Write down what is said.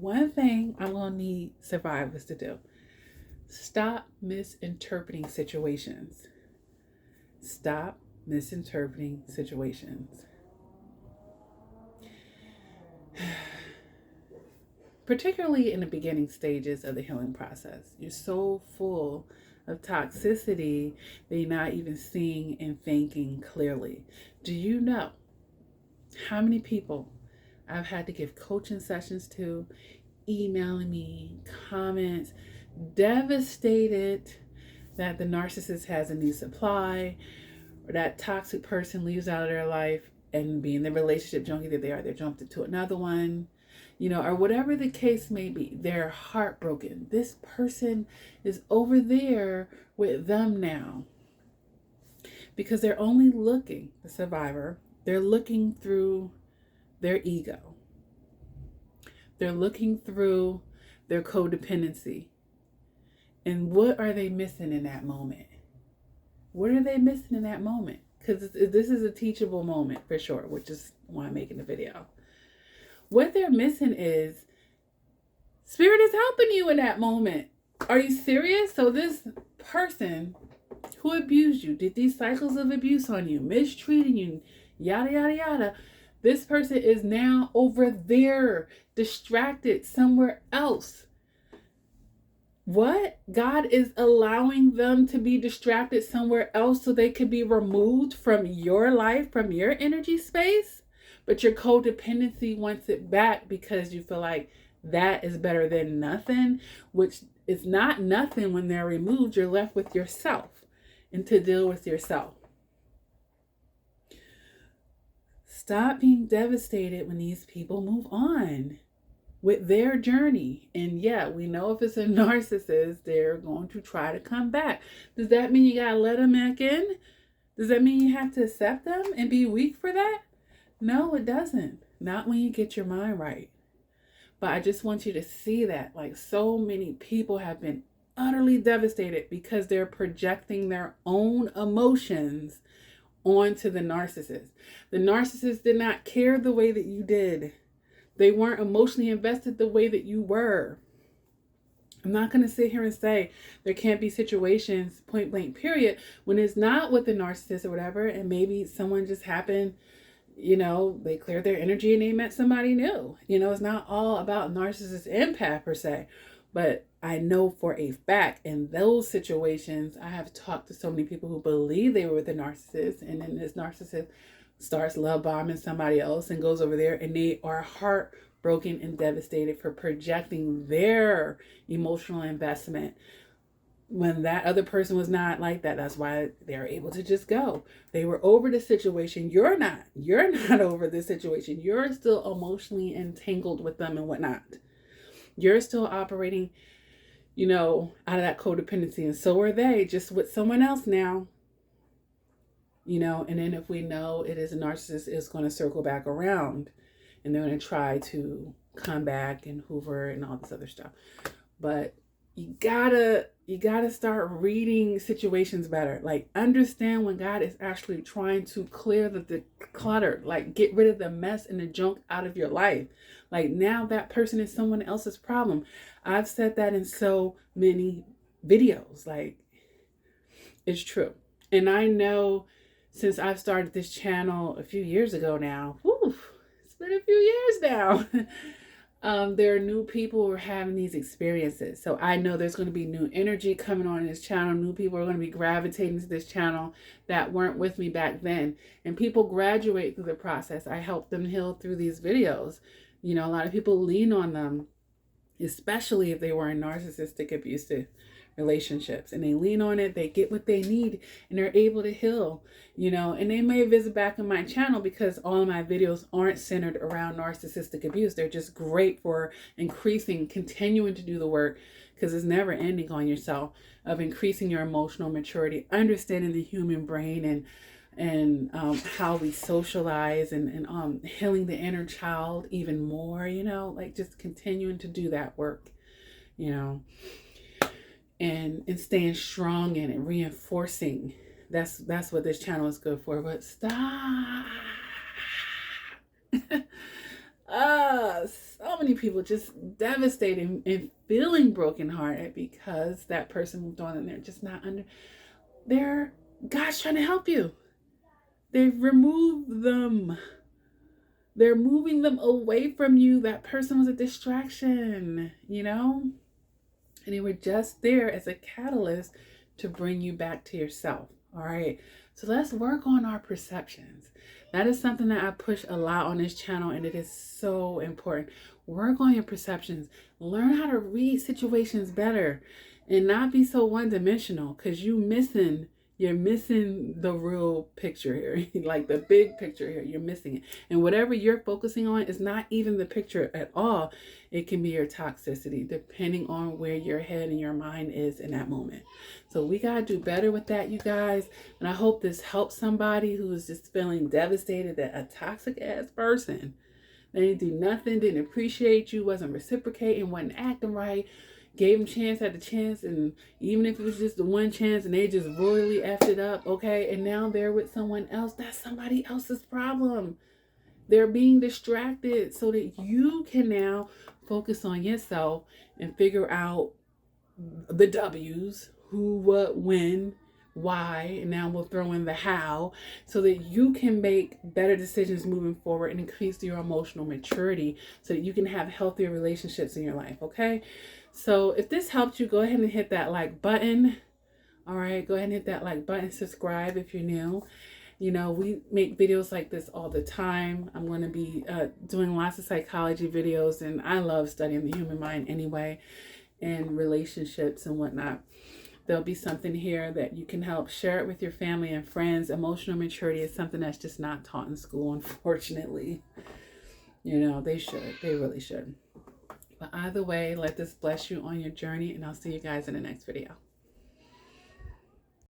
one thing I'm going to need survivors to do: stop misinterpreting situations. Stop misinterpreting situations. Particularly in the beginning stages of the healing process, you're so full of toxicity that you're not even seeing and thinking clearly. Do you know how many people I've had to give coaching sessions to, emailing me, comments, devastated that the narcissist has a new supply, or that toxic person leaves out of their life, and being the relationship junkie that they are, they're jumped into another one, or whatever the case may be. They're heartbroken. This person is over there with them now because they're only looking, the survivor, they're looking through their ego. They're looking through their codependency. And what are they missing in that moment? What are they missing in that moment? Because this is a teachable moment for sure, which is why I'm making the video. What they're missing is Spirit is helping you in that moment. Are you serious? So this person who abused you, did these cycles of abuse on you, mistreating you, yada, yada, yada. This person is now over there, distracted somewhere else. What? God is allowing them to be distracted somewhere else so they could be removed from your life, from your energy space? But your codependency wants it back because you feel like that is better than nothing, which is not nothing. When they're removed, you're left with yourself and to deal with yourself. Stop being devastated when these people move on with their journey. And yeah, we know if it's a narcissist, they're going to try to come back. Does that mean you gotta let them back in? Does that mean you have to accept them and be weak for that? No, it doesn't. Not when you get your mind right. But I just want you to see that, like, so many people have been utterly devastated because they're projecting their own emotions onto the narcissist. The narcissist did not care the way that you did. They weren't emotionally invested the way that you were. I'm not going to sit here and say there can't be situations, point blank, period, when it's not with the narcissist or whatever, and maybe someone just happened, they cleared their energy and they met somebody new. It's not all about narcissist empath per se, but I know for a fact in those situations, I have talked to so many people who believe they were with a narcissist, and then this narcissist starts love bombing somebody else and goes over there, and they are heartbroken and devastated for projecting their emotional investment when that other person was not like that. That's why they're able to just go. They were over the situation. You're not over the situation. You're still emotionally entangled with them and whatnot. You're still operating, out of that codependency, and so are they, just with someone else now. And then if we know it is a narcissist, it's going to circle back around and they're going to try to come back and hoover and all this other stuff. But you gotta start reading situations better. Like, understand when God is actually trying to clear the clutter, like get rid of the mess and the junk out of your life. Like, now that person is someone else's problem. I've said that in so many videos. Like, it's true. And I know since I've started this channel a few years ago now, it's been a few years now. There are new people who are having these experiences. So I know there's going to be new energy coming on in this channel. New people are going to be gravitating to this channel that weren't with me back then. And people graduate through the process. I help them heal through these videos. A lot of people lean on them, especially if they were in narcissistic, abusive relationships, and they lean on it, they get what they need, and they're able to heal, and they may visit back in my channel because all of my videos aren't centered around narcissistic abuse. They're just great for continuing to do the work, because it's never ending on yourself, of increasing your emotional maturity, understanding the human brain and how we socialize, and healing the inner child even more, like just continuing to do that work, and staying strong in it, reinforcing. That's what this channel is good for. But stop. So many people just devastated and feeling brokenhearted because that person moved on and they're just not under. They're God's trying to help you. They've removed them. They're moving them away from you. That person was a distraction, you know? And they were just there as a catalyst to bring you back to yourself. All right. So let's work on our perceptions. That is something that I push a lot on this channel, and it is so important. Work on your perceptions. Learn how to read situations better and not be so one-dimensional, because you're missing the real picture here, like the big picture here. You're missing it. And whatever you're focusing on is not even the picture at all. It can be your toxicity, depending on where your head and your mind is in that moment. So we got to do better with that, you guys. And I hope this helps somebody who is just feeling devastated that a toxic ass person, they didn't do nothing, didn't appreciate you, wasn't reciprocating, wasn't acting right, gave them chance after chance, and even if it was just the one chance and they just royally effed it up, okay, and now they're with someone else, that's somebody else's problem. They're being distracted so that you can now focus on yourself and figure out the W's, who, what, when, why, and now we'll throw in the how, so that you can make better decisions moving forward and increase your emotional maturity so that you can have healthier relationships in your life, okay? So if this helped you, go ahead and hit that like button. All right, go ahead and hit that like button, subscribe if you're new. You know, we make videos like this all the time. I'm going to be doing lots of psychology videos, and I love studying the human mind anyway, and relationships and whatnot. There'll be something here that you can help share it with your family and friends. Emotional maturity is something that's just not taught in school, unfortunately. You know, they should. They really should. But either way, let this bless you on your journey, and I'll see you guys in the next video.